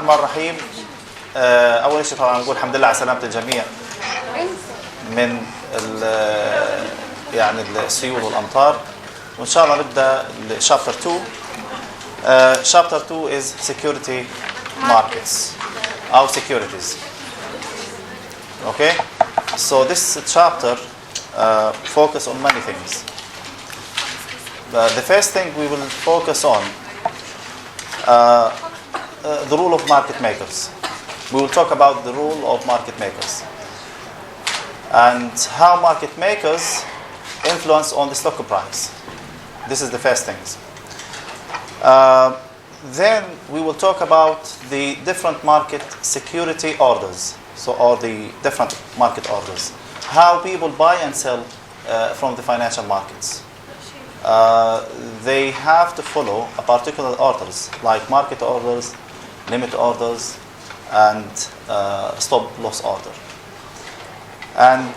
الرحمن الرحيم. أول شيء طبعا نقول الحمد لله على سلامة الجميع من يعني السيول والأمطار، وإن شاء الله نبدأ chapter 2. Chapter 2 is security markets, our securities. Okay, so this chapter focus on many things. The first thing we will focus on the role of market makers. We will talk about the role of market makers and how market makers influence on the stock price. This is the first things. Then we will talk about the different market security orders, or the different market orders, how people buy and sell from the financial markets. They have to follow a particular orders like market orders, limit orders, and stop loss order. And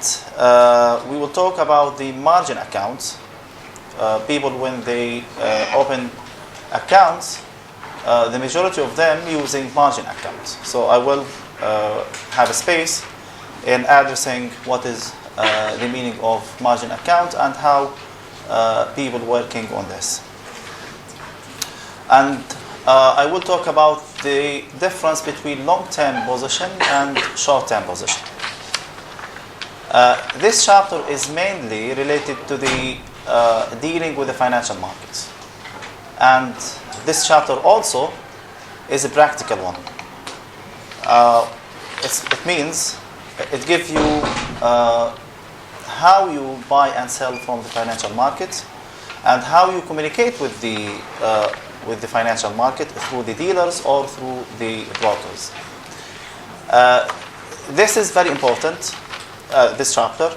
we will talk about the margin accounts. People, when they open accounts, the majority of them using margin accounts. So I will have a space in addressing what is the meaning of margin account and how people working on this. And I will talk about the difference between long-term position and short-term position. This chapter is mainly related to the dealing with the financial markets. And this chapter also is a practical one. It means it gives you how you buy and sell from the financial market and how you communicate with the financial market through the dealers or through the brokers. This is very important, this chapter,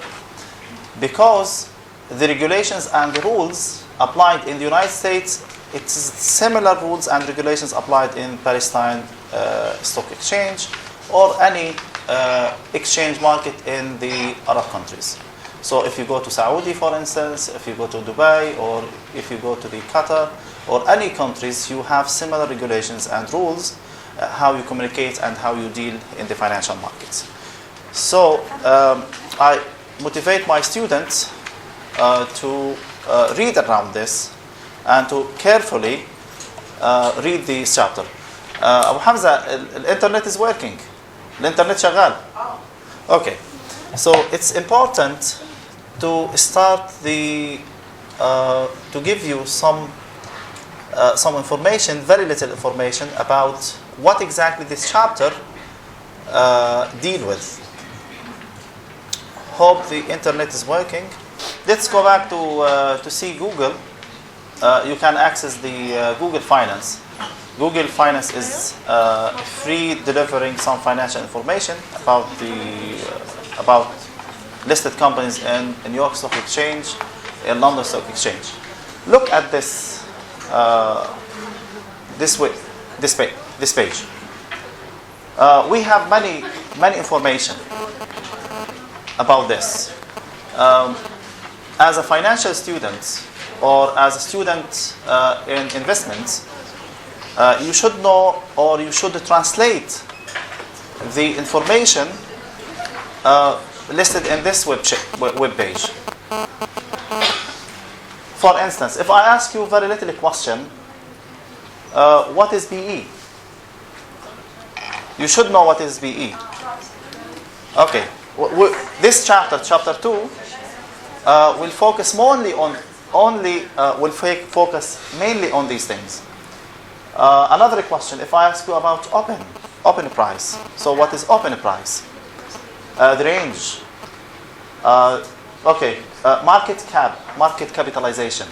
because the regulations and the rules applied in the United States, it's similar rules and regulations applied in Palestine Stock Exchange or any exchange market in the Arab countries. So if you go to Saudi, for instance, if you go to Dubai, or if you go to the Qatar, or any countries, you have similar regulations and rules, how you communicate and how you deal in the financial markets. So I motivate my students to read around this and to carefully read this chapter. Abu Hamza, the internet is working. The internet شغال. Okay. So it's important to start to give you some information, very little information about what exactly this chapter deal with. Hope the internet is working. Let's go back to see Google. You can access the Google Finance. Google Finance is free, delivering some financial information about listed companies in New York Stock Exchange, in London Stock Exchange. Look at this this page. We have many information about this. As a financial student or as a student in investments, you should know or you should translate the information listed in this web page. For instance, if I ask you very little question, what is BE? You should know what is BE. Okay, this chapter 2, will focus mainly on these things. Another question, if I ask you about open price, so what is open price? The range. Market capitalization.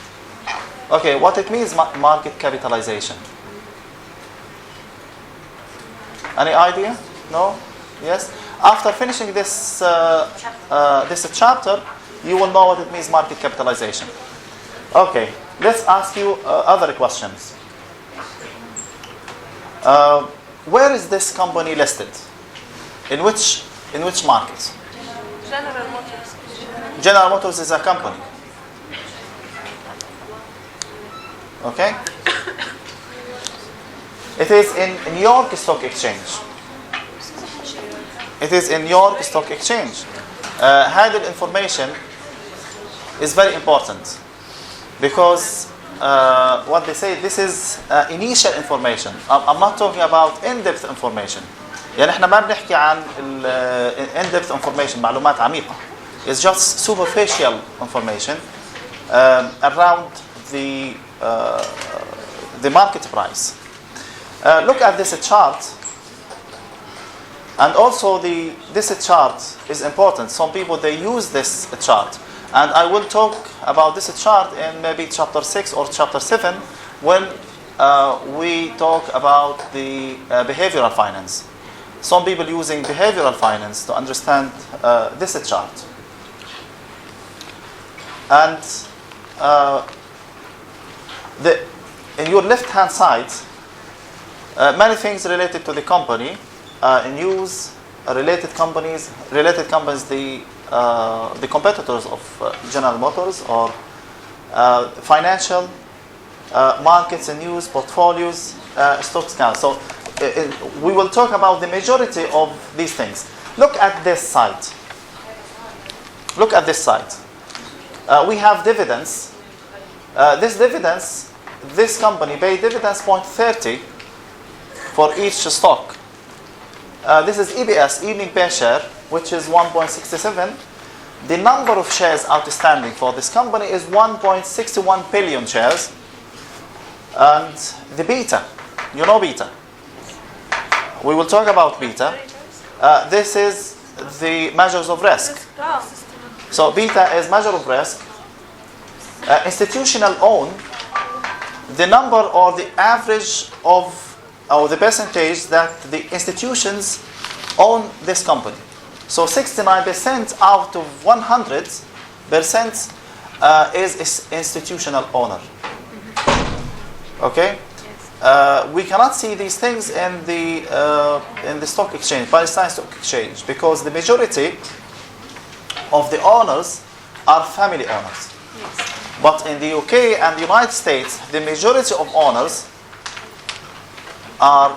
Okay, what it means, market capitalization? Any idea? No? Yes? After finishing this chapter, you will know what it means, market capitalization. Okay, let's ask you other questions. Where is this company listed? In which market? General Motors. General Motors is a company. Okay? It is in New York Stock Exchange. It is in New York Stock Exchange. هذه information is very important because what they say, this is initial information. I'm not talking about in-depth information. يعني احنا ما بنحكي عن in-depth information معلومات عميقة. It's just superficial information around the market price. Look at this chart, and also this chart is important. Some people, they use this chart, and I will talk about this chart in maybe chapter 6 or chapter 7 when we talk about the behavioral finance. Some people using behavioral finance to understand this chart. And in your left-hand side, many things related to the company, news, related companies, the competitors of General Motors, or financial markets and news, portfolios, stocks count. So we will talk about the majority of these things. Look at this side. Look at this side. We have dividends. This company paid dividends 0.30 for each stock. This is EPS, evening per share, which is 1.67. The number of shares outstanding for this company is 1.61 billion shares. And the beta, you know beta. We will talk about beta. This is the measures of risk. So beta is measure of risk. Institutional own, the number or the average of, or the percentage that the institutions own this company. So 69% out of 100% is institutional owner. Okay? We cannot see these things in the stock exchange, Palestine Stock Exchange, because the majority of the owners are family owners. Yes. But in the UK and the United States, the majority of owners are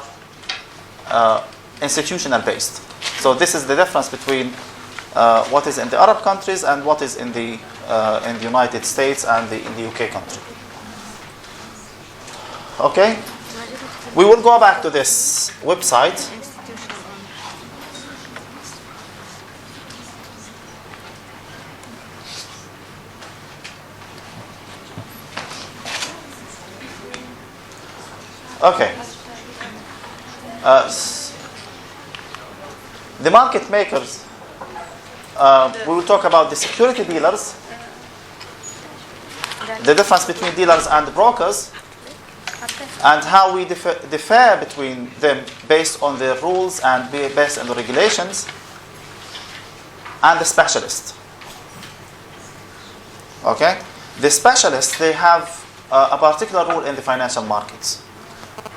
institutional based. So this is the difference between what is in the Arab countries and what is in the United States and in the UK country. Okay? We will go back to this website. Okay. The market makers, we will talk about the security dealers, the difference between dealers and brokers, and how we differ between them based on their rules and based on the regulations, and the specialist. Okay? The specialists, they have a particular role in the financial markets.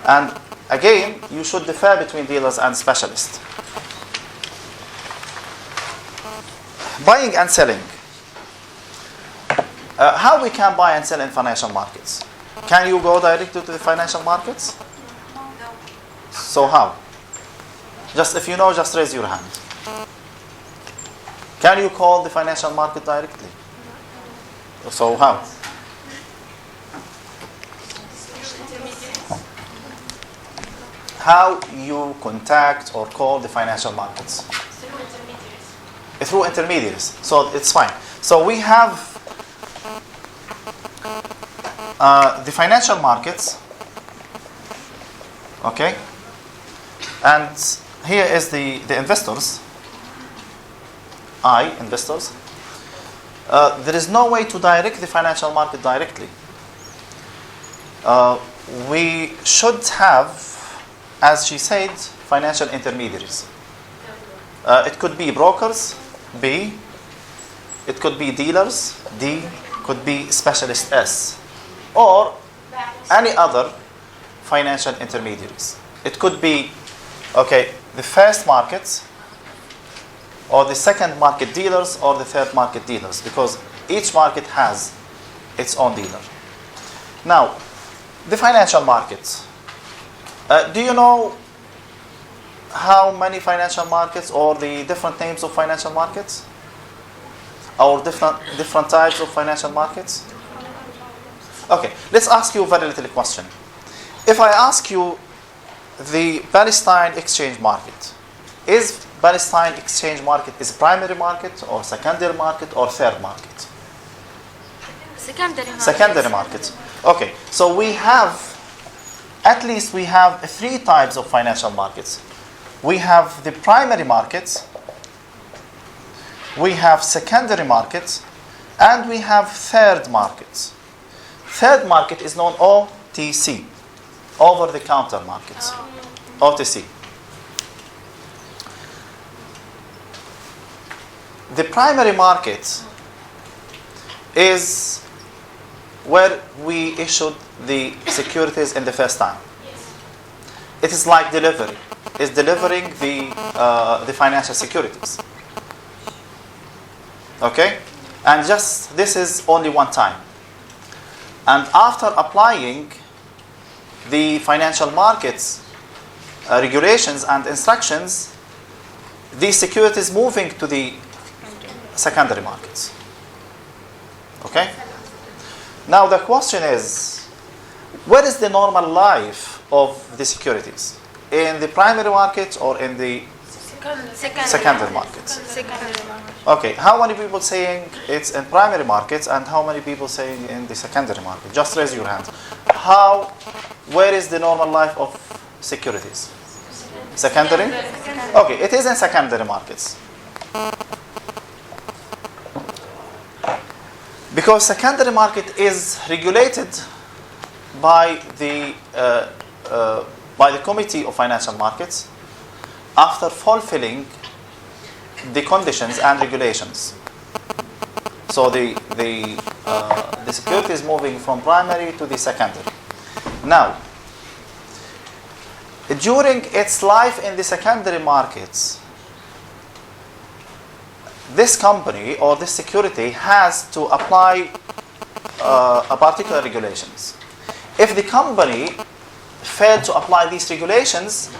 And again, you should differ between dealers and specialists. Buying and selling. How we can buy and sell in financial markets? Can you go directly to the financial markets? So how? Just if you know, just raise your hand. Can you call the financial market directly? So how? How you contact or call the financial markets? Through intermediaries. So it's fine. So we have the financial markets. Okay? And here is the investors. Investors. There is no way to direct the financial market directly. We should have, as she said, financial intermediaries. It could be brokers, B. It could be dealers, D. Could be specialist, S. Or any other financial intermediaries. It could be, okay, the first market, or the second market dealers, or the third market dealers, because each market has its own dealer. Now, the financial markets. Do you know how many financial markets or the different names of financial markets? Or different types of financial markets? Okay, let's ask you a very little question. If I ask you the Palestine exchange market, is Palestine exchange market is primary market or secondary market or third market? Secondary market. Secondary market. Okay, so we have three types of financial markets. We have the primary markets, we have secondary markets, and we have third markets. Third market is known OTC, over-the-counter markets. OTC. The primary market is where we issued the securities in the first time. It is like delivery. It's delivering the financial securities. Okay? And just this is only one time. And after applying the financial markets regulations and instructions, these securities moving to the secondary markets. Okay? Now the question is, what is the normal life of the securities? In the primary market or in the secondary markets? Secondary market. Okay, how many people saying it's in primary markets and how many people saying in the secondary market? Just raise your hand. Where is the normal life of securities? Secondary? Okay, it is in secondary markets. Because secondary market is regulated by the Committee of Financial Markets after fulfilling the conditions and regulations. So the security is moving from primary to the secondary. Now, during its life in the secondary markets, this company or this security has to apply a particular regulations. If the company failed to apply these regulations,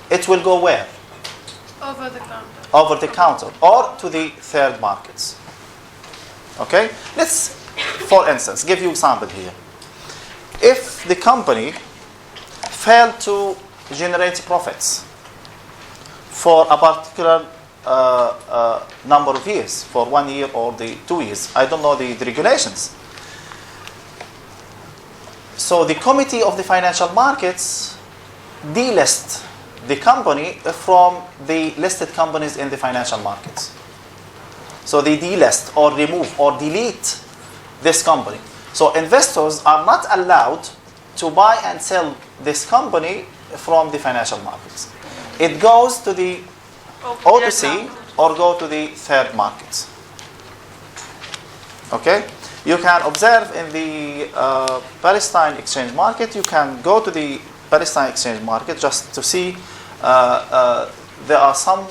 it will go where? Over the counter. Over the counter or to the third markets. Okay? Let's, for instance, give you an example here. If the company failed to generate profits for a particular number of years, for 1 year or the 2 years, I don't know the regulations. So the Committee of the Financial Markets delist the company from the listed companies in the financial markets. So they delist or remove or delete this company. So investors are not allowed to buy and sell this company from the financial markets. It goes to the OTC or go to the third markets. Okay? You can observe in the Palestine exchange market, you can go to the Palestine exchange market just to see there are some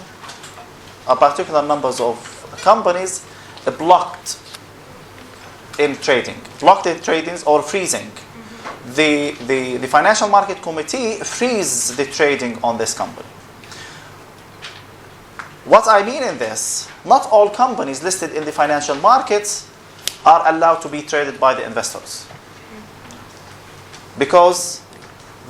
particular numbers of companies blocked in trading. Blocked in tradings or freezing. The Financial Market Committee frees the trading on this company. What I mean in this, not all companies listed in the financial markets are allowed to be traded by the investors. Because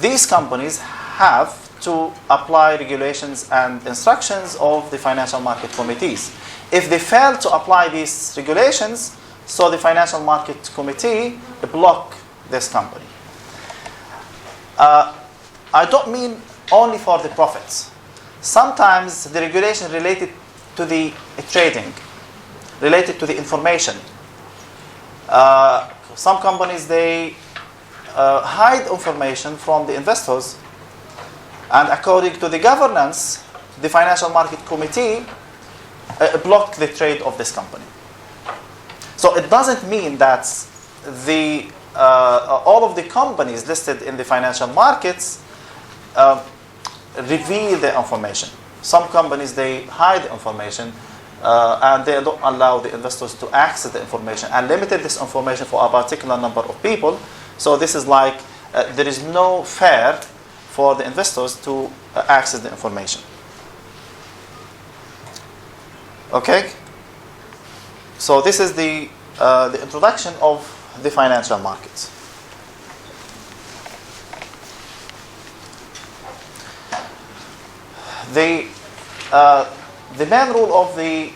these companies have to apply regulations and instructions of the financial market committees. If they fail to apply these regulations, so the Financial Market Committee block this company. I don't mean only for the profits. Sometimes the regulation related to the trading, related to the information. Some companies, they hide information from the investors, and according to the governance, the Financial Market Committee blocked the trade of this company. So it doesn't mean that all of the companies listed in the financial markets reveal the information. Some companies, they hide the information and they don't allow the investors to access the information and limited this information for a particular number of people. So this is like there is no fair for the investors to access the information. Okay? So this is the introduction of the financial markets. The main role of the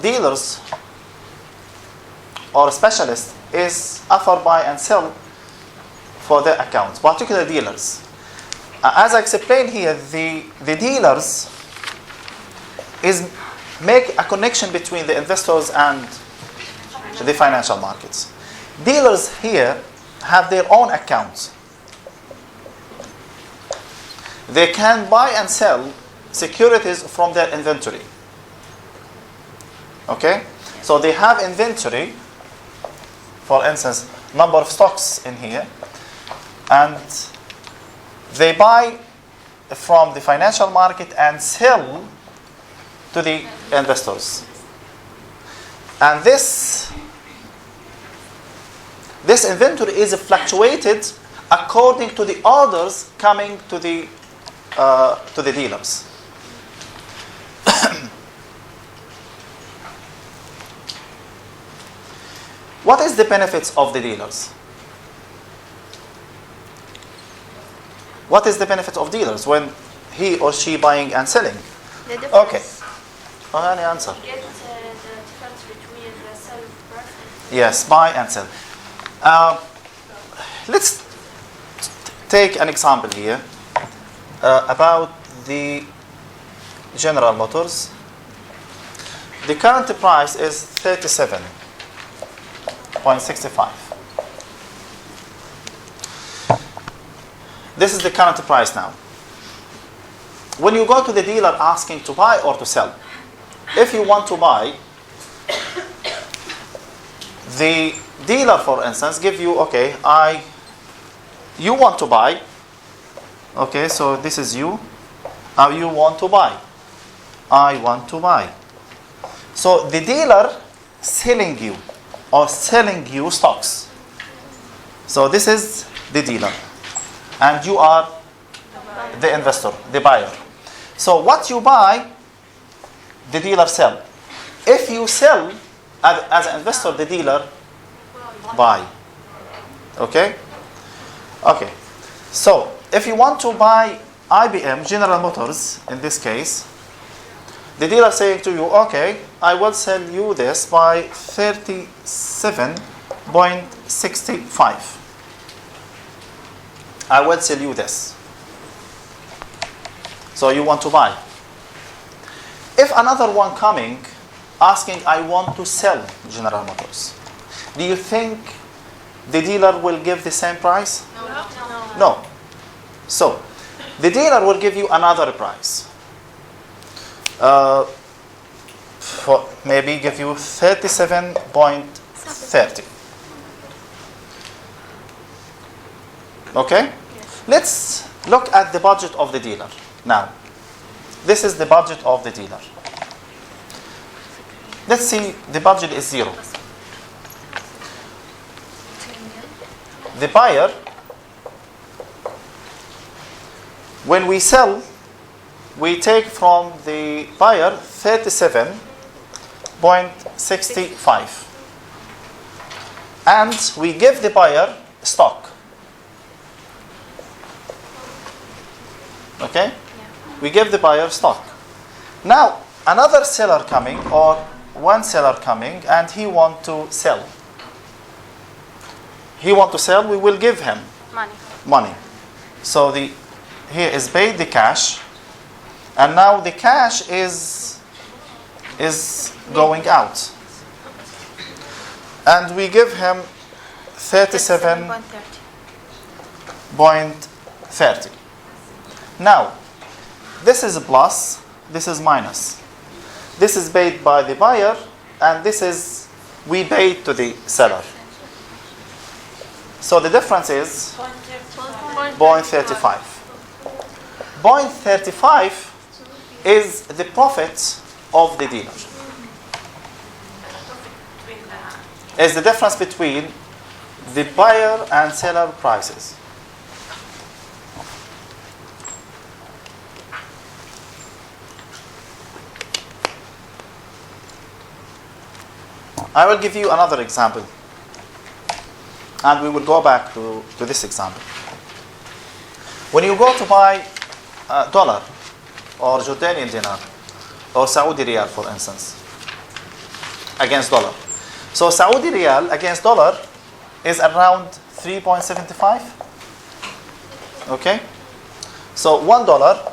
dealers or specialists is offer, buy, and sell for their accounts, particular dealers. As I explained here, the dealers is make a connection between the investors and the financial markets. Dealers here have their own accounts. They can buy and sell securities from their inventory. Okay? So they have inventory, for instance, number of stocks in here, and they buy from the financial market and sell to the investors. And this inventory is fluctuated according to the orders coming to the dealers. What is the benefits of the dealers? What is the benefit of dealers when he or she buying and selling? The difference. Okay. Any answer? Get the difference between the sell price. Yes, buy and sell. Let's take an example here about the General Motors. The current price is 37.65. This is the current price now. When you go to the dealer asking to buy or to sell, if you want to buy, the dealer, for instance, give you, okay, you want to buy, okay, so this is you, you want to buy, I want to buy. So the dealer selling you stocks. So this is the dealer, and you are the investor, the buyer. So what you buy, the dealer sell. If you sell as an investor, the dealer buy. Okay? Okay. So if you want to buy IBM, General Motors, in this case, the dealer saying to you, okay, I will sell you this by 37.65. I will sell you this. So you want to buy. If another one coming asking, I want to sell General Motors, do you think the dealer will give the same price? No. So the dealer will give you another price. Maybe give you 37.30. Okay? Let's look at the budget of the dealer. Now, this is the budget of the dealer. Let's see, the budget is 0. The buyer, when we sell, we take from the buyer 37.65. And we give the buyer stock. Okay? We give the buyer stock. Now, another seller coming, or one seller coming, and he want to sell. He want to sell, we will give him money. So here is paid the cash, and now the cash is going out. And we give him 37.30. Now, this is plus, this is minus. This is paid by the buyer, and this is we paid to the seller. So the difference is 0.35. 0.35 is the profit of the dealer. Is the difference between the buyer and seller prices. I will give you another example. And we will go back to this example. When you go to buy dollar or Jordanian dinar or Saudi riyal, for instance, against dollar. So Saudi riyal against dollar is around 3.75. Okay? So $1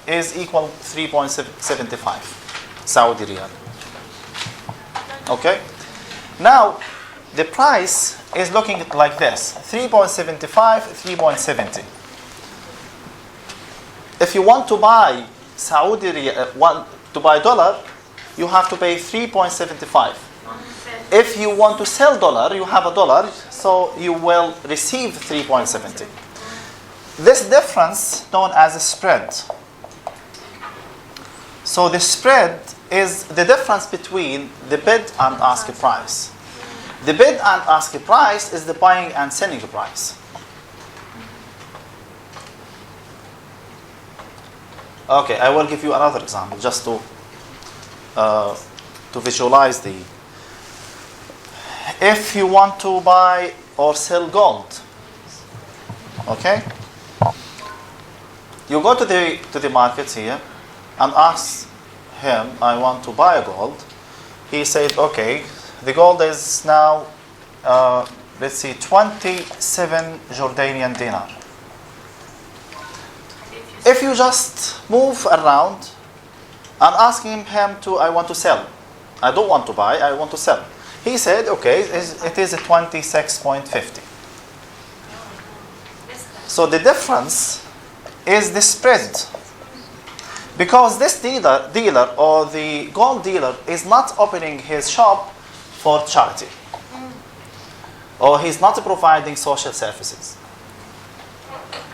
is equal 3.75 Saudi riyal. Okay? Now, the price is looking like this: 3.75, 3.70. If you want to buy Saudi riyal, to buy dollar, you have to pay 3.75. If you want to sell dollar, you have a dollar, so you will receive 3.70. This difference known as a spread. So the spread is the difference between the bid and ask price. The bid and ask price is the buying and selling price. Okay, I will give you another example just to visualize the. If you want to buy or sell gold, okay, you go to the market here and ask him, I want to buy gold. He said, okay, the gold is now, let's see, 27 Jordanian dinar. If you just move around and asking him to, I want to sell. I don't want to buy, I want to sell. He said, okay, it is a 26.50. So the difference is the spread. Because this dealer or the gold dealer is not opening his shop for charity. Or he's not providing social services.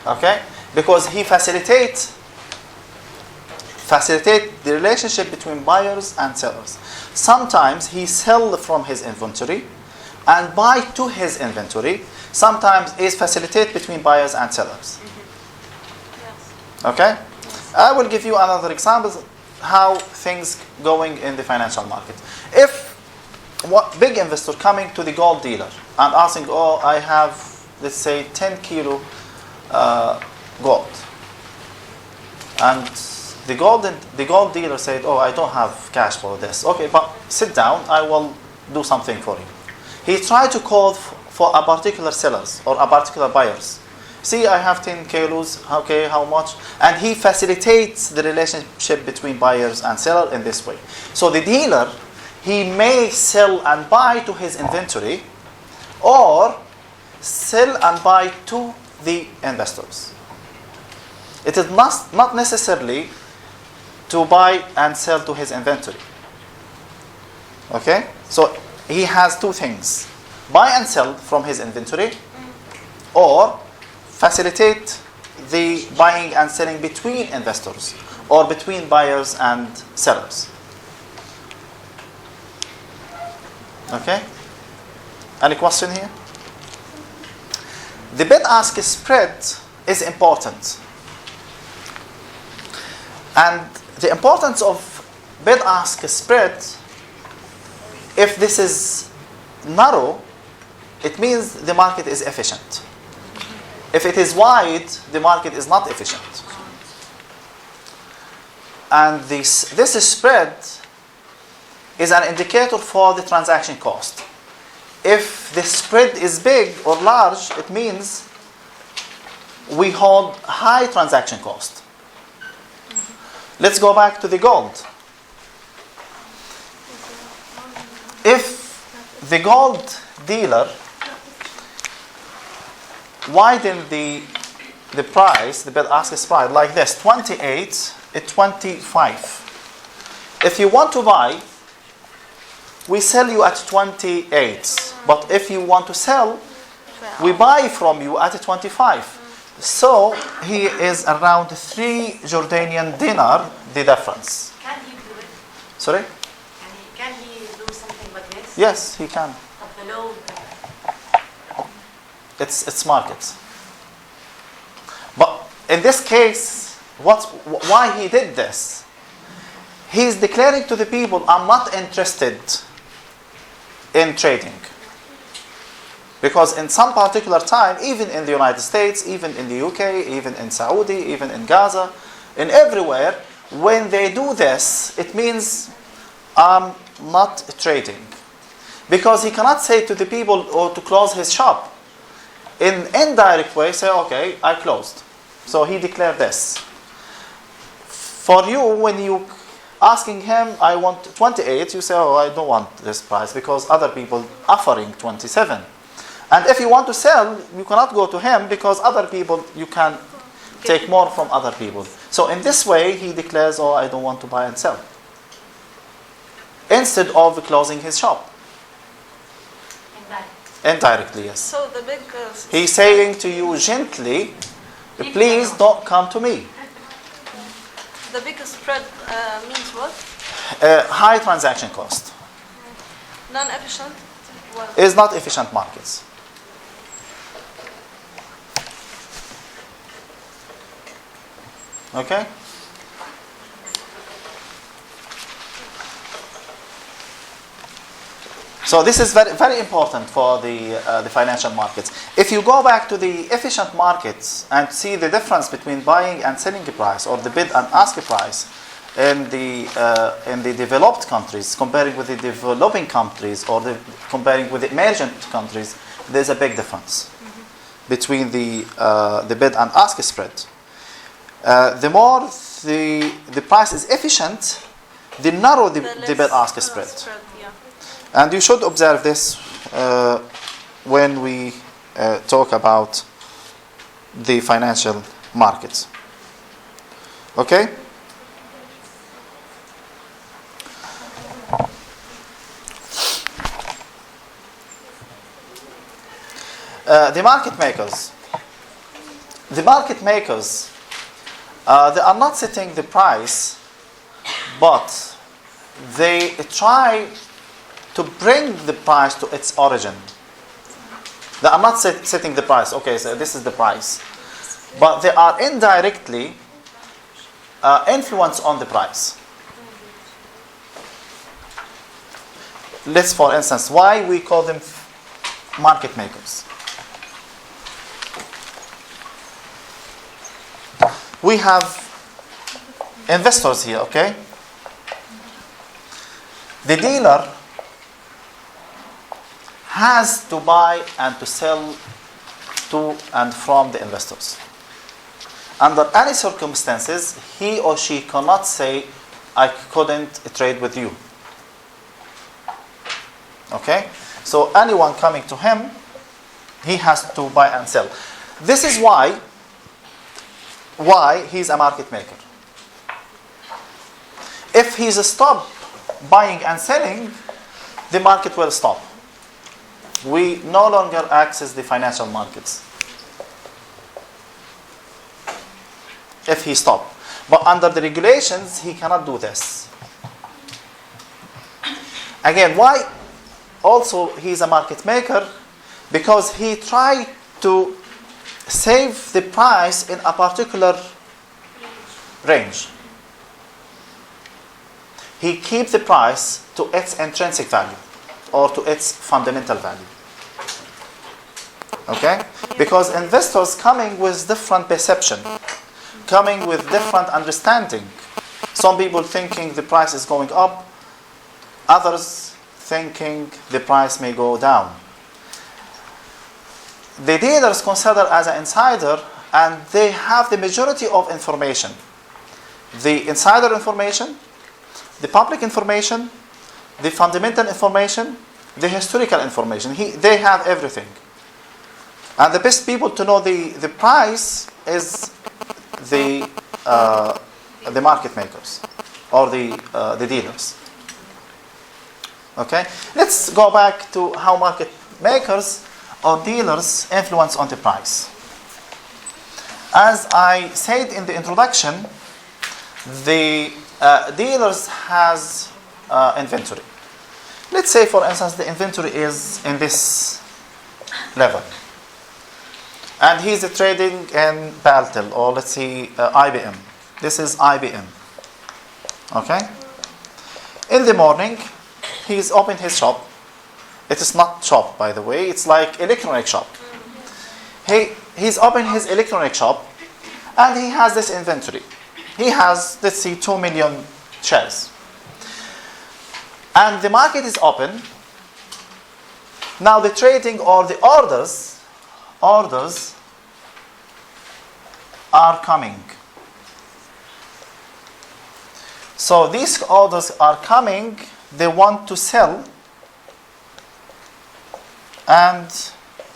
Okay? Because he facilitate the relationship between buyers and sellers. Sometimes he sell from his inventory and buy to his inventory. Sometimes is facilitate between buyers and sellers. Okay? I will give you another example how things going in the financial market. If big investor coming to the gold dealer and asking, oh, I have, let's say, 10 kilo gold. And the gold dealer said, oh, I don't have cash for this. Okay, but sit down, I will do something for you. He tried to call for a particular sellers or a particular buyers. See, I have 10 kilos, okay, how much? And he facilitates the relationship between buyers and seller in this way. So the dealer, he may sell and buy to his inventory or sell and buy to the investors. It is not necessarily to buy and sell to his inventory. Okay? So he has two things. Buy and sell from his inventory or facilitate the buying and selling between investors or between buyers and sellers. Okay? Any question here? The bid-ask spread is important. And the importance of bid-ask spread, if this is narrow, it means the market is efficient. If it is wide, the market is not efficient. And this spread is an indicator for the transaction cost. If the spread is big or large, it means we hold high transaction cost. Let's go back to the gold. If the gold dealer widen the price, the bid-ask price, like this, 28 at 25. If you want to buy, we sell you at 28. But if you want to sell, we buy from you at 25. So he is around 3 Jordanian dinar, the difference. Can he do it? Sorry? Can he do something like this? Yes, he can. But below It's markets. But in this case, why he did this? He is declaring to the people, I'm not interested in trading. Because in some particular time, even in the United States, even in the UK, even in Saudi, even in Gaza, in everywhere, when they do this, it means I'm not trading. Because he cannot say to the people or to close his shop. In indirect way, say, okay, I closed. So he declared this. For you, when you asking him, I want 28, you say, oh, I don't want this price because other people offering 27. And if you want to sell, you cannot go to him because other people, you can take more from other people. So in this way, he declares, oh, I don't want to buy and sell. Instead of closing his shop. Indirectly, yes. So the big... He's saying to you gently, please don't come to me. The biggest spread means what? High transaction cost. Non-efficient? What? Is not efficient markets. Okay? So this is very, very important for the financial markets. If you go back to the efficient markets and see the difference between buying and selling price or the bid and ask price in the developed countries comparing with the developing countries or comparing with the emergent countries, there's a big difference between the bid and ask spread. The more the price is efficient, the narrower the bid ask spread. Yeah. And you should observe this when we talk about the financial markets. Okay? The market makers. The market makers, they are not setting the price, but they try to bring the price to its origin. They are not setting the price. Okay, so this is the price. But they are indirectly influence on the price. Let's, for instance, why we call them market makers. We have investors here, okay? The dealer has to buy and to sell to and from the investors. Under any circumstances, he or she cannot say, I couldn't trade with you. Okay? So anyone coming to him, he has to buy and sell. This is why he's a market maker. If he's stopped buying and selling, the market will stop. We no longer access the financial markets if he stopped. But under the regulations, he cannot do this. Again, why also he's a market maker? Because he tried to save the price in a particular range. He keeps the price to its intrinsic value or to its fundamental value. Okay? Because investors coming with different perception, coming with different understanding. Some people thinking the price is going up, others thinking the price may go down. The dealers consider as an insider, and they have the majority of information. The insider information, the public information, the fundamental information, the historical information. They have everything. And the best people to know the price is the market makers or the dealers. Okay? Let's go back to how market makers or dealers influence on the price. As I said in the introduction, the dealers has inventory. Let's say, for instance, the inventory is in this level. And he's trading in Baltel, or let's say IBM. This is IBM. Okay? In the morning, he's opened his shop, It is not shop, by the way. It's like electronic shop. He's opened his electronic shop, and he has this inventory. He has, let's see, 2 million shares. And the market is open. Now the trading or the orders are coming. So these orders are coming. They want to sell. And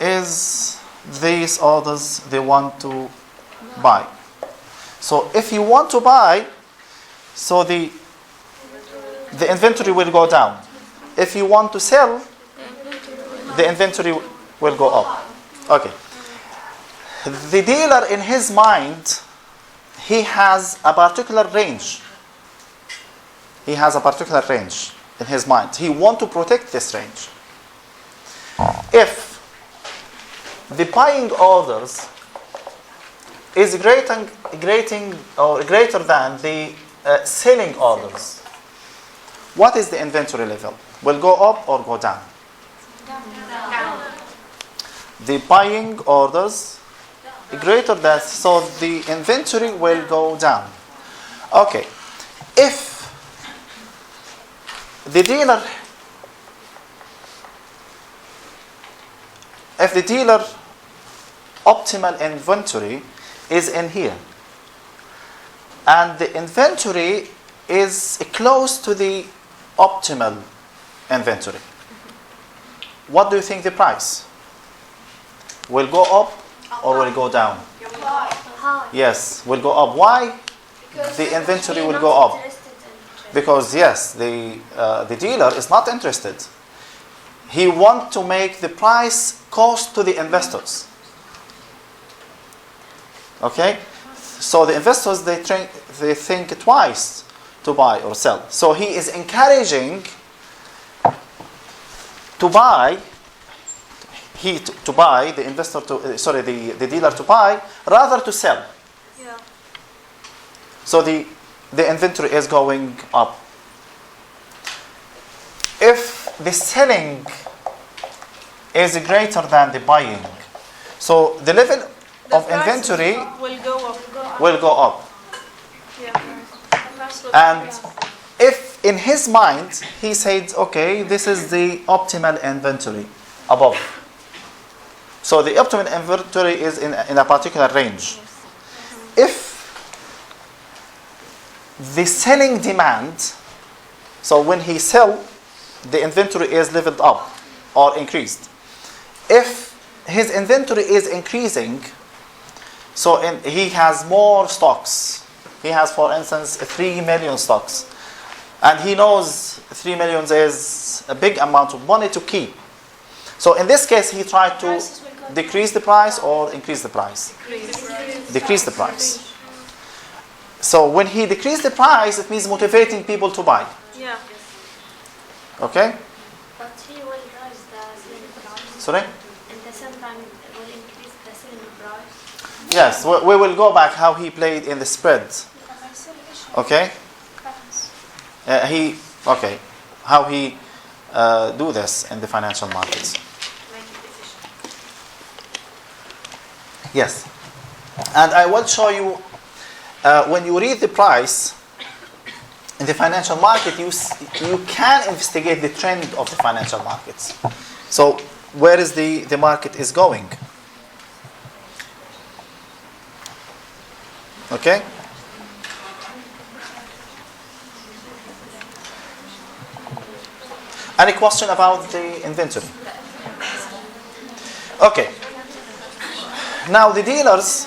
is these orders they want to buy. So if you want to buy, so the inventory will go down. If you want to sell, the inventory will go up. Okay. The dealer, in his mind, he has a particular range. He has a particular range in his mind. He wants to protect this range. If the buying orders is greater than the selling orders, what is the inventory level? Will go up or go down? Down. The buying orders greater than, so the inventory will go down. Okay. If the dealer optimal inventory is in here, and the inventory is close to the optimal inventory, what do you think the price will go up or will go down? High. Yes, will go up. Why? The inventory will go up. Because yes, the dealer is not interested. He wants to make the price cost to the investors. Okay? So the investors, they think twice to buy or sell. So he is encouraging to buy, to buy, the investor the dealer to buy rather to sell. Yeah. So the inventory is going up. If the selling is greater than the buying, so the level of inventory will go up. Yeah. And if in his mind he said, okay, this is the optimal inventory above. So the optimal inventory is in a particular range. If the selling demand, so when he sell, the inventory is leveled up or increased. If his inventory is increasing, so he has more stocks. He has, for instance, 3 million stocks. And he knows 3 million is a big amount of money to keep. So in this case, he tried to decrease the price or increase the price? Decrease the price. So when he decreased the price, it means motivating people to buy. Yeah. Okay? But he will raise the selling price. Sorry? And the same time it will increase the selling price. Yes, we will go back how he played in the spread. Okay? How he do this in the financial markets. Yes. And I will show you, when you read the price in the financial market, you can investigate the trend of the financial markets. So where is the market is going? Okay? Any question about the inventory? Okay. Now the dealers,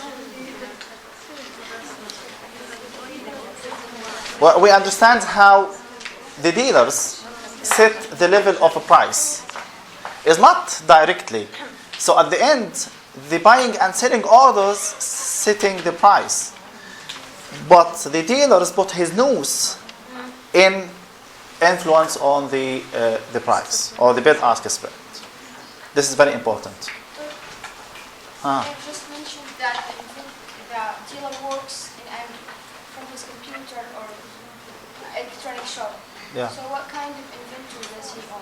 well, we understand how the dealers set the level of a price. It's not directly. So at the end, the buying and selling orders setting the price. But the dealers put his nose in influence on the price or the bid-ask spread. This is very important. You just mentioned that the dealer works from his computer or electronic shop. Yeah. So what kind of inventory does he own?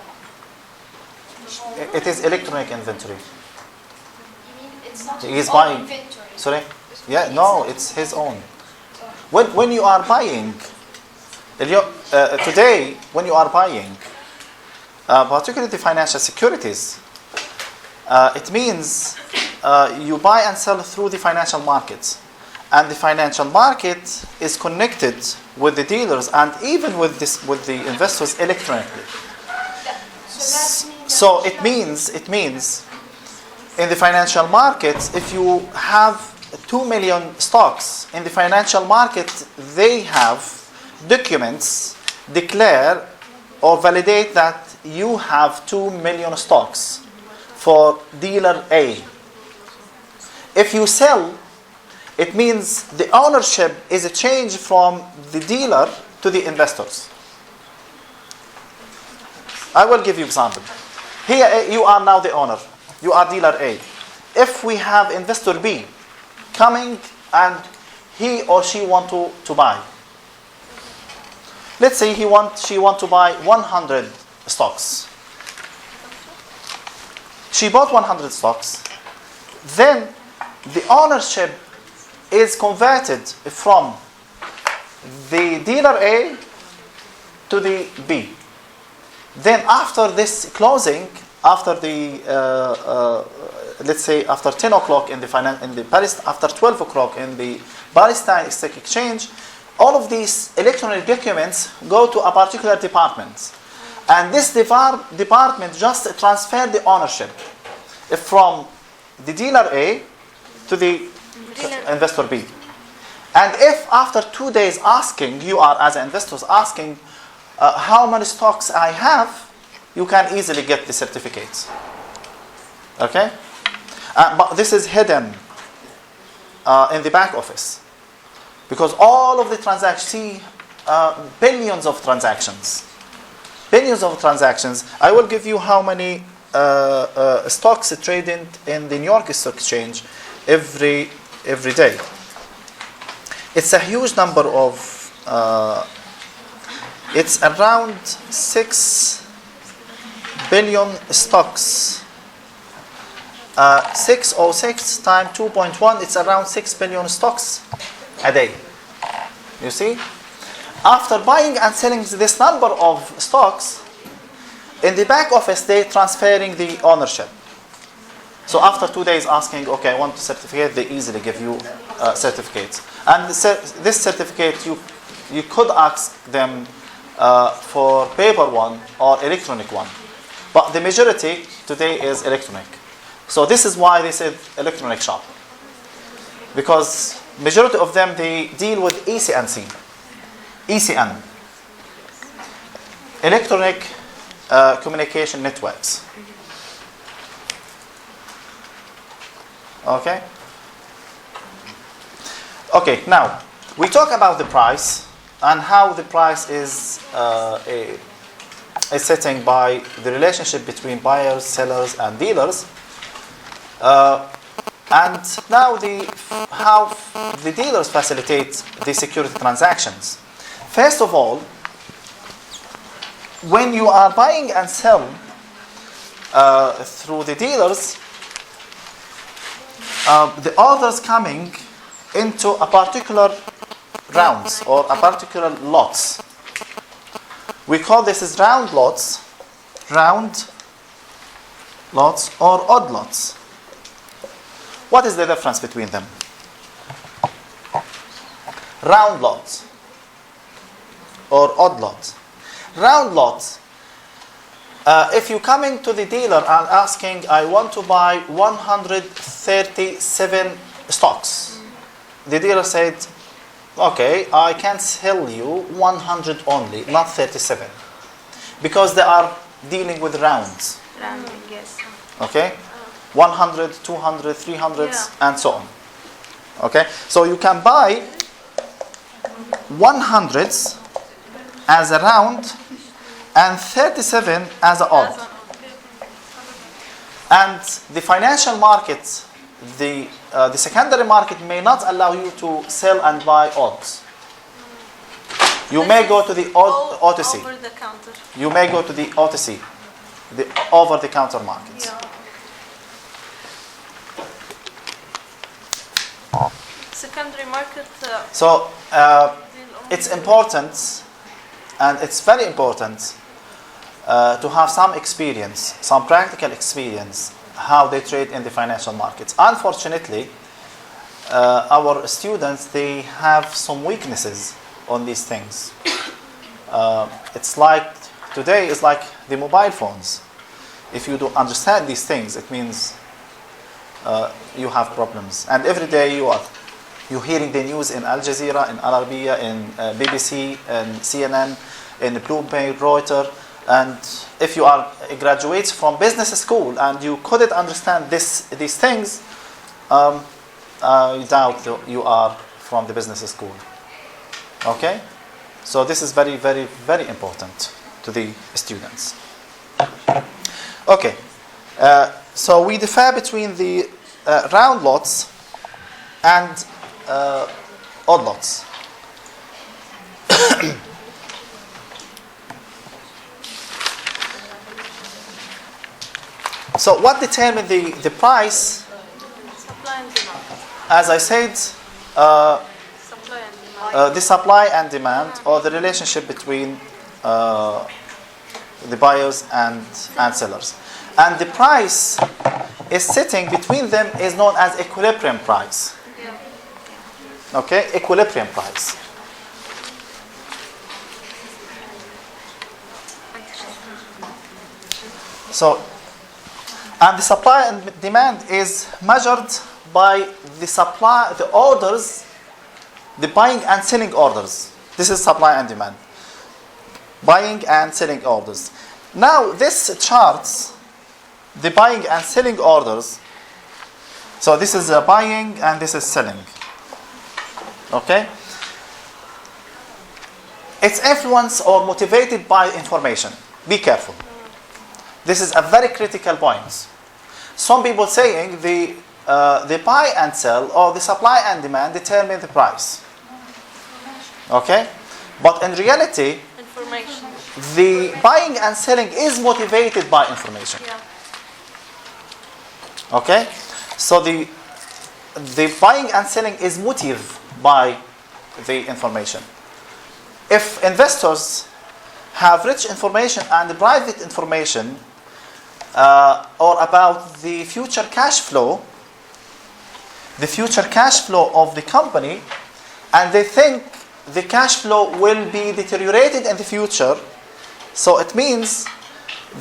It is electronic inventory. You mean it's not He his is own buying. inventory? Sorry? Yeah, no, it's his own. When you are buying, today, when you are buying, particularly the financial securities, it means you buy and sell through the financial markets. And the financial market is connected with the dealers and even with the investors electronically. So it means in the financial markets, if you have 2 million stocks in the financial market, they have documents declare or validate that you have 2 million stocks for dealer A. If you sell, it means the ownership is a change from the dealer to the investors. I will give you example. Here you are now the owner. You are dealer A. If we have investor B coming and he or she want to buy. Let's say she want to buy 100 stocks. She bought 100 stocks. Then the ownership is converted from the dealer A to the B. Then after this closing, after the let's say after 10 o'clock in the Paris, after 12 o'clock in the Palestine Stock Exchange, all of these electronic documents go to a particular department, and this department just transfer the ownership from the dealer A to the investor B. And if after 2 days asking, you are as investors asking how many stocks I have, you can easily get the certificates. Okay? But this is hidden in the back office. Because all of the transactions, see, billions of transactions. Billions of transactions. I will give you how many stocks traded in the New York Stock Exchange every day. It's a huge number of, it's around 6 billion stocks. 606 times 2.1, it's around 6 billion stocks a day. You see? After buying and selling this number of stocks, in the back office, they're transferring the ownership. So after 2 days asking, okay, I want a certificate, they easily give you certificates. And this certificate, you could ask them for paper one or electronic one. But the majority today is electronic. So this is why they said electronic shop. Because majority of them, they deal with ECNC. ECN. Electronic communication networks. Okay? Okay, now, we talk about the price and how the price is setting by the relationship between buyers, sellers, and dealers. And now how the dealers facilitate the security transactions. First of all, when you are buying and sell through the dealers, the orders coming into a particular rounds or a particular lots. We call this as round lots or odd lots. What is the difference between them? Round lots or odd lots. Round lots, if you coming to the dealer and asking, I want to buy 137 stocks. The dealer said, okay, I can sell you 100 only, not 37. Because they are dealing with rounds. Rounding, yes. Okay? 100, 200, 300, and so on. Okay? So you can buy 100s as a round and 37 as an odd. And the financial market, the secondary market may not allow you to sell and buy odds. You may go to the OTC. Over the counter. You may go to the OTC. the over-the-counter market. Yeah. Secondary market. So deal only it's important, and it's very important to have some experience, some practical experience, how they trade in the financial markets. Unfortunately, our students, they have some weaknesses on these things. It's like today is like the mobile phones. If you don't understand these things, it means you have problems. And every day you're hearing the news in Al Jazeera, in Al Arabiya, in BBC, in CNN, in Bloomberg, Reuters. And if you are a graduate from business school and you couldn't understand these things, I doubt that you are from the business school. Okay? So this is very, very, very important to the students. Okay. So we differ between the round lots and odd lots. So what determines the price? supply and demand. As I said, Supply and demand. the supply and demand, or the relationship between the buyers and sellers. And the price is sitting between them is known as equilibrium price. Yeah. Okay, equilibrium price. So, and the supply and demand is measured by the supply, the orders, the buying and selling orders. This is supply and demand. Buying and selling orders. Now, this charts the buying and selling orders. So this is buying and this is selling. Okay? It's influenced or motivated by information. Be careful. This is a very critical point. Some people saying the buy and sell or the supply and demand determine the price. Okay? But in reality, Information. the buying and selling is motivated by information. Yeah. Okay? So the buying and selling is motivated by the information. If investors have rich information and private information or about the future cash flow of the company, and they think the cash flow will be deteriorated in the future, so it means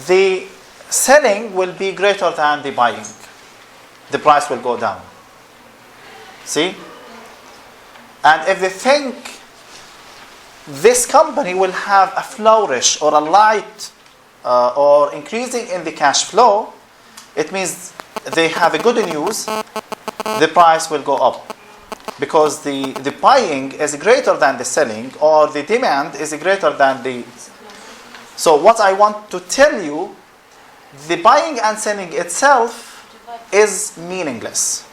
the selling will be greater than the buying. The price will go down. See? And if they think this company will have a flourish or a light or increasing in the cash flow, it means they have a good news, the price will go up. Because the buying is greater than the selling, or the demand is greater than the... So what I want to tell you, the buying and selling itself is meaningless.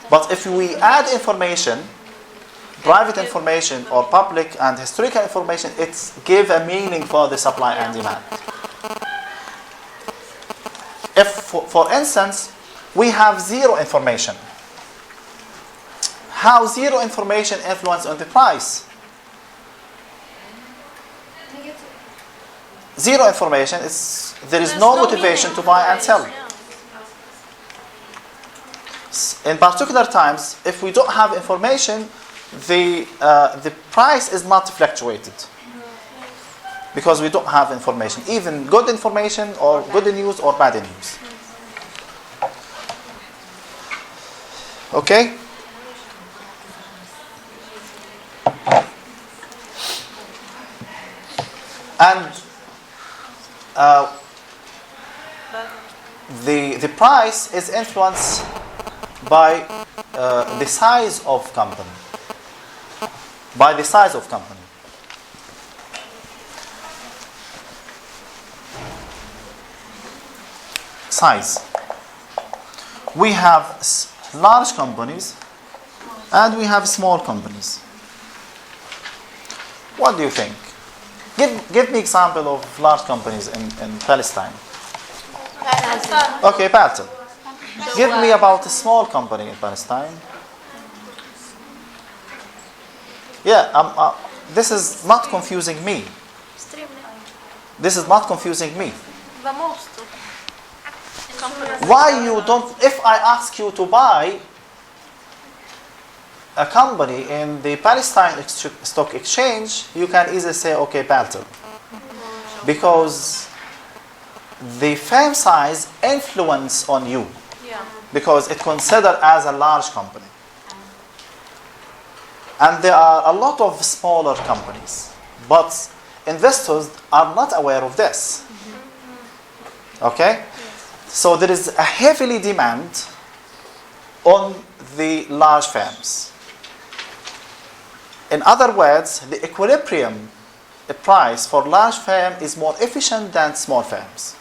But if we add information, private information or public and historical information, it gives a meaning for the supply and demand. If, for instance, we have zero information, how zero information influence on the price? Zero information, there is no motivation to buy and sell. Yeah. In particular times, if we don't have information, the price is not fluctuated because we don't have information, even good information or good news or bad news. Okay? And the price is influenced by the size of company. By the size of company. Size. We have large companies and we have small companies. What do you think? Give me example of large companies in Palestine. Pakistan. Okay, Palestine. Give me about a small company in Palestine. Yeah, this is not confusing me. This is not confusing me. The most companies. Why you don't, if I ask you to buy a company in the Palestine Stock Exchange, you can easily say, okay, Palestine. Because the firm size influence on you. Yeah. Because it's considered as a large company. And there are a lot of smaller companies, but investors are not aware of this. Okay? So there is a heavily demand on the large firms. In other words, the equilibrium price for large firm is more efficient than small firms,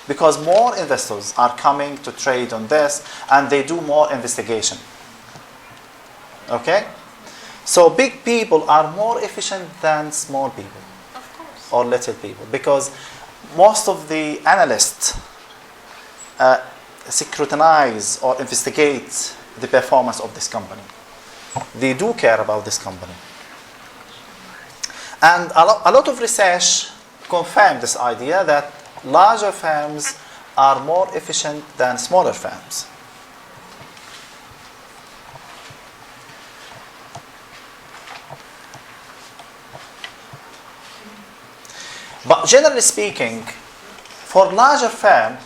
because more investors are coming to trade on this and they do more investigation. Okay? So big people are more efficient than small people. Of course. Or little people, because most of the analysts scrutinize or investigate the performance of this company. They do care about this company. And a lot of research confirm this idea that larger firms are more efficient than smaller firms. But generally speaking, for larger firm,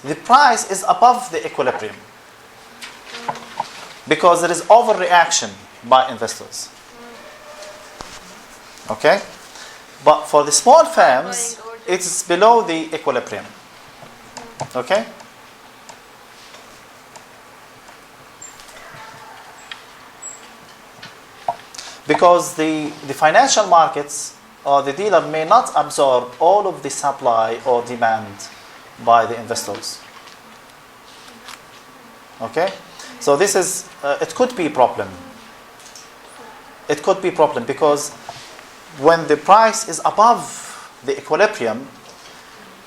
the price is above the equilibrium, because there is overreaction by investors. Okay? But for the small firms, it's below the equilibrium. Okay? Because the financial markets or the dealer may not absorb all of the supply or demand by the investors. Okay? So this is, it could be a problem. It could be a problem because when the price is above the equilibrium,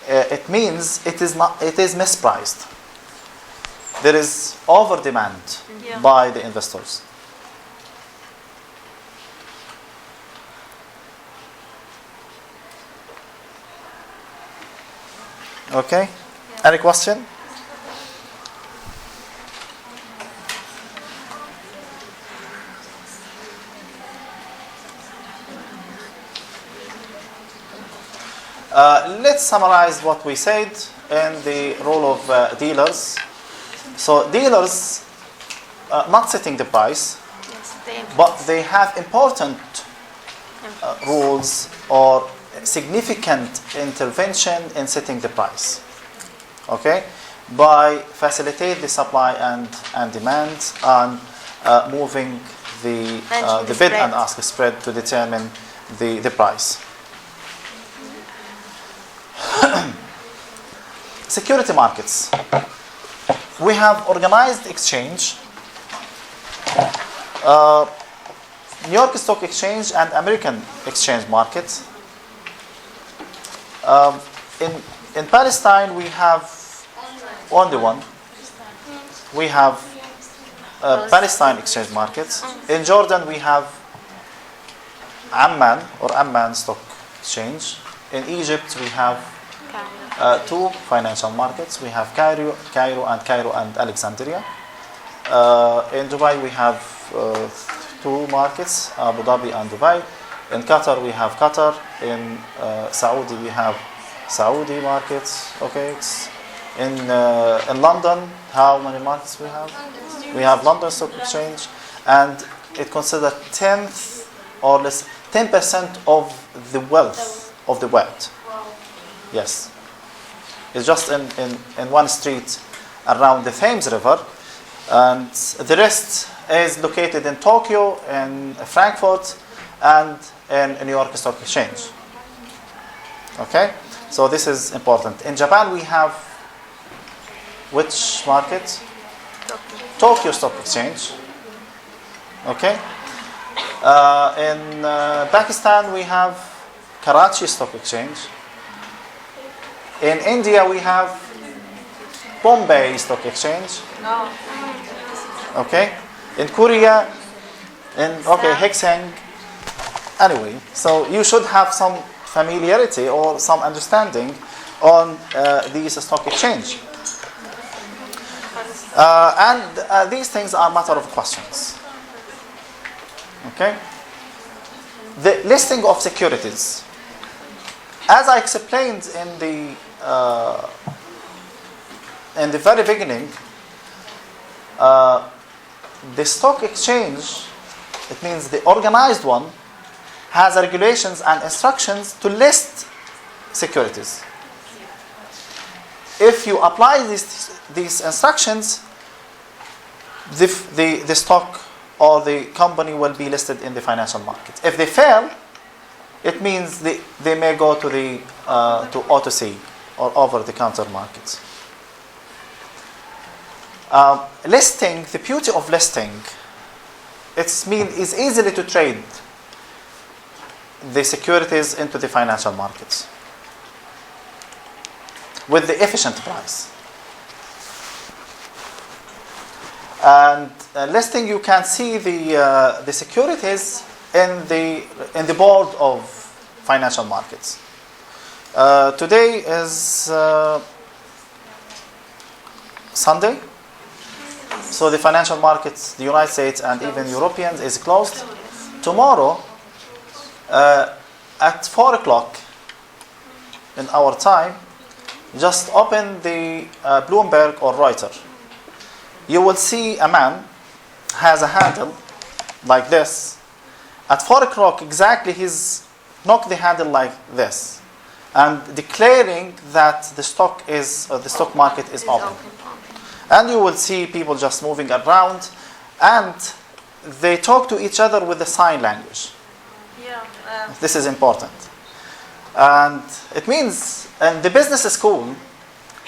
it means it is mispriced. There is over demand by the investors. Okay? Any question? Let's summarize what we said in the role of dealers. So dealers not setting the price, but they have important rules or significant intervention in setting the price. Okay? By facilitate the supply and demand and moving the bid and ask spread to determine the price. Security markets. We have organized exchange, New York Stock Exchange and American exchange markets. In Palestine, we have only one. We have Palestine exchange markets. In Jordan, we have Amman Stock Exchange. In Egypt, we have two financial markets. We have Cairo and Alexandria. In Dubai, we have two markets, Abu Dhabi and Dubai. In Qatar, we have Qatar. In Saudi, we have Saudi markets. Okay. In London, how many markets we have? We have London Stock Exchange, and it considers 10% of the wealth of the world. Yes. It's just in one street around the Thames River, and the rest is located in Tokyo, in Frankfurt, and in New York Stock Exchange. Okay? So this is important. In Japan, we have which market? Tokyo Stock Exchange. Okay? In Pakistan, we have Karachi Stock Exchange. In India, we have Bombay Stock Exchange. No. Okay. In Korea, Hang Seng. Anyway, so you should have some familiarity or some understanding on these stock exchange. And these things are matter of questions. Okay. The listing of securities. As I explained in the very beginning, the stock exchange, it means the organized one, has regulations and instructions to list securities. If you apply these instructions, the stock or the company will be listed in the financial market. If they fail, it means they may go to the to OTC or over-the-counter markets. Listing, the beauty of listing, is easily to trade the securities into the financial markets with the efficient price. And listing, you can see the securities in the board of financial markets. Today is Sunday, so the financial markets, the United States and even Europeans, is closed. Tomorrow, at 4 o'clock in our time, just open the Bloomberg or Reuters. You will see a man has a handle like this. At 4 o'clock exactly, he's knocked the handle like this and declaring that the stock market is open. And you will see people just moving around, and they talk to each other with the sign language. This is important. And it means, and the business school,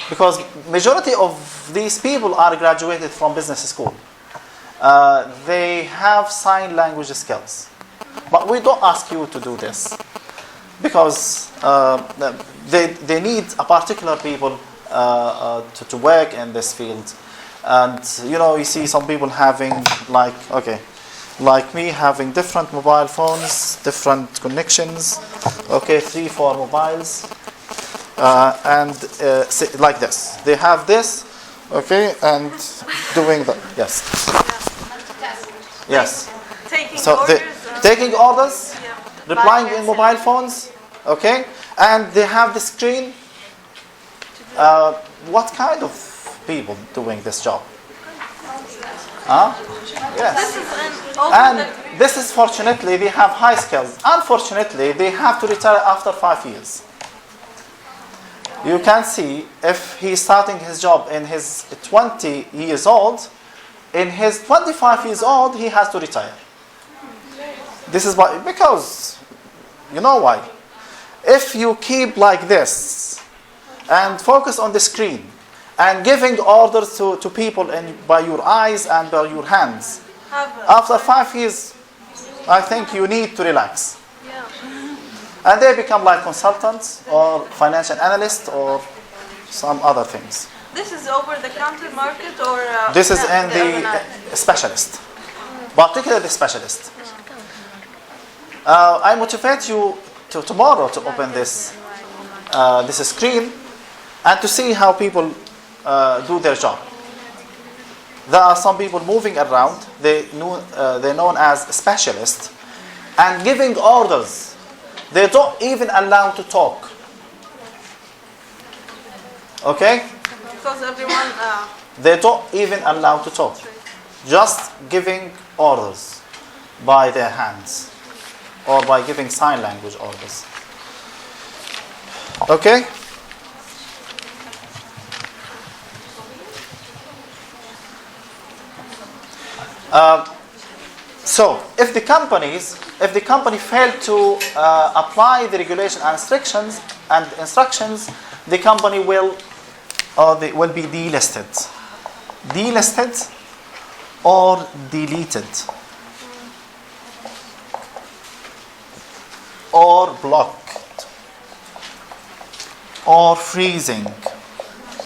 because majority of these people are graduated from business school, they have sign language skills. But we don't ask you to do this, because they need a particular people to work in this field. And you see some people having like me, having different mobile phones, different connections, 3-4 mobiles, and like this. They have this, and doing that. Yes. Taking orders, replying in mobile phones, and they have the screen. What kind of people doing this job? Yes. And this is, fortunately, they have high skills. Unfortunately, they have to retire after 5 years. You can see if he's starting his job in his 20 years old, in his 25 years old, he has to retire. This is why, because, you know why? If you keep like this and focus on the screen and giving orders to people by your eyes and by your hands, after 5 years, I think you need to relax. And they become like consultants or financial analysts or some other things. This is over-the-counter market or? This is in the specialist, particularly the specialist. I motivate you tomorrow to open this screen and to see how people do their job. There are some people moving around. They're known as specialists and giving orders. They don't even allow to talk. Because everyone. They don't even allow to talk. Just giving orders by their hands or by giving sign language orders. So, if the company failed to apply the regulation and instructions, the company will be delisted or deleted or blocked. or freezing.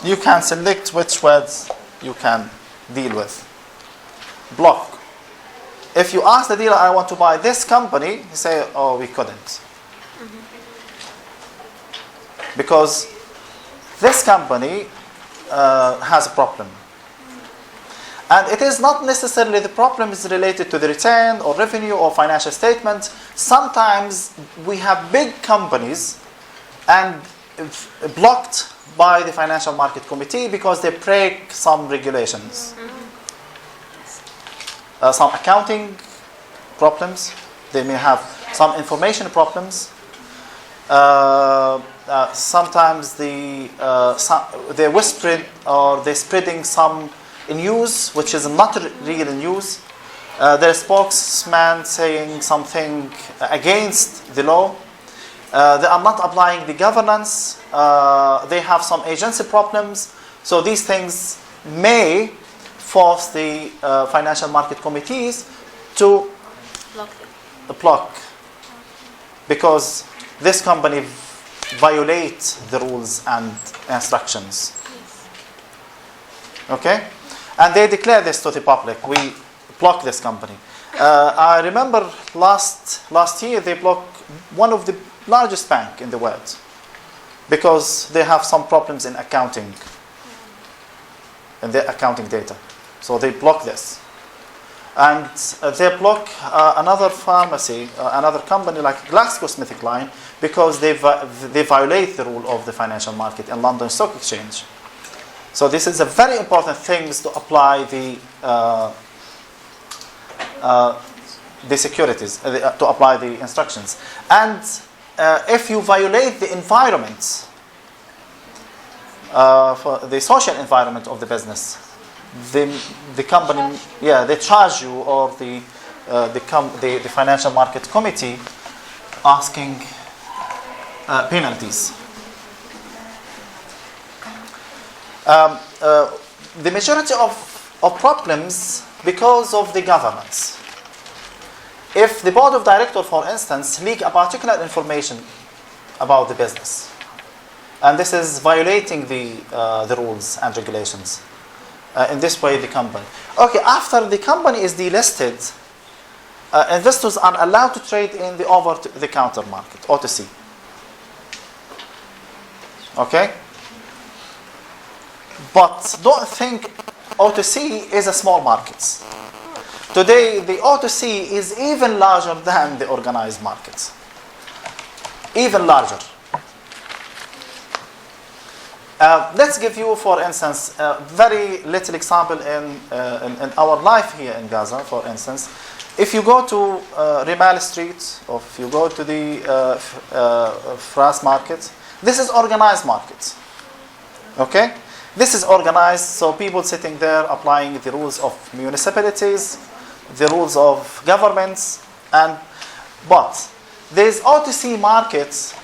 You can select which words you can deal with. Block. If you ask the dealer, I want to buy this company, he say, oh, we couldn't. Because this company has a problem. And it is not necessarily the problem is related to the return or revenue or financial statement. Sometimes we have big companies and blocked by the Financial Market Committee because they break some regulations. Some accounting problems. They may have some information problems. Sometimes they're whispering or they're spreading some news which is not real news. Their spokesman saying something against the law. They are not applying the governance. They have some agency problems. So these things may force the financial market committees to block because this company violates the rules and instructions. Okay? And they declare this to the public. We block this company. I remember last year they blocked one of the largest bank in the world because they have some problems in accounting and their accounting data. So they block this. And they block another pharmacy, another company like GlaxoSmithKline because they violate the rule of the financial market in London Stock Exchange. So this is a very important thing to apply the securities, to apply the instructions. And if you violate the environment, for the social environment of the business, the company, they charge you, or the Financial Market Committee asking penalties. The majority of problems because of the governance. If the board of directors, for instance, leak a particular information about the business, and this is violating the rules and regulations, in this way the company. Okay, after the company is delisted, investors are allowed to trade in the over-the-counter market, OTC. Okay? But don't think OTC is a small market. Today, the OTC is even larger than the organized market. Even larger. Let's give you, for instance, a very little example in our life here in Gaza, for instance. If you go to Rimal Street, or if you go to the Fras market, this is organized market. Okay? This is organized, so people sitting there applying the rules of municipalities, the rules of governments, but there's OTC markets,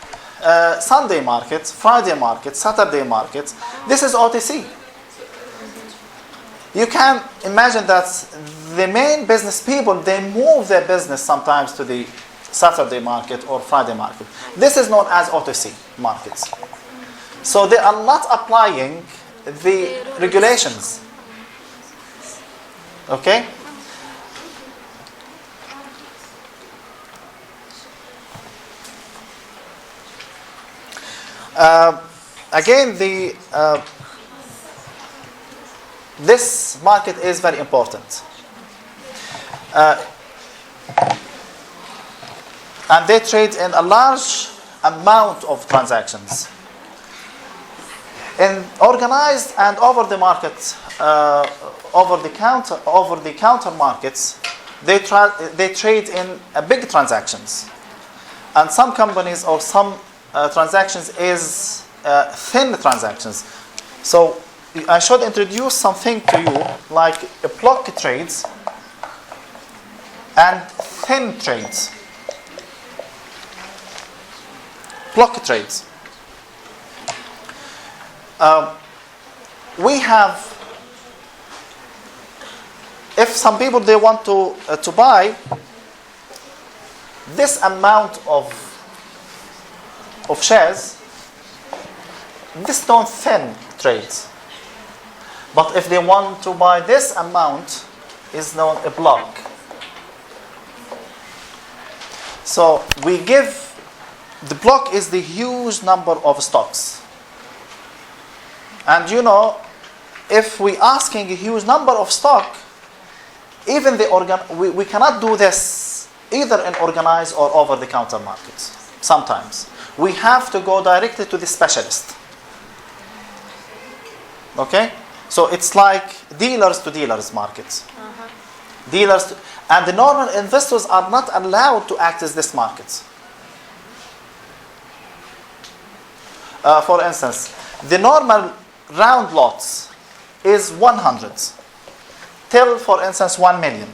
Sunday market, Friday market, Saturday market. This is OTC. You can imagine that the main business people, they move their business sometimes to the Saturday market or Friday market. This is known as OTC markets. So they are not applying the regulations. Okay? Again, this market is very important. And they trade in a large amount of transactions. In organized and over the counter markets, they trade in big transactions, and some companies or some transactions is thin transactions. So I should introduce something to you like block trades and thin trades. Block trades. We have, if some people they want to buy this amount of shares, this don't thin trades. But if they want to buy this amount, is known a block. So we give, the block is the huge number of stocks. And you know, if we asking a huge number of stock, even we cannot do this either in organized or over-the-counter markets. Sometimes we have to go directly to the specialist. Okay, so it's like dealers to dealers markets. And the normal investors are not allowed to access this market. For instance, the normal round lots is 100 till, for instance, 1 million.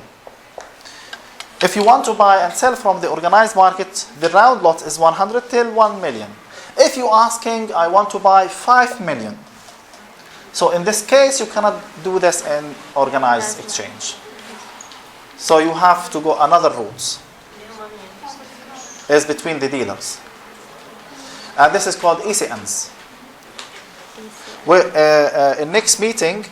If you want to buy and sell from the organized market, the round lot is 100 till 1 million. If you're asking, I want to buy 5 million. So in this case, you cannot do this in organized exchange. So you have to go another rules. Is between the dealers. And this is called ECNs. In next meeting,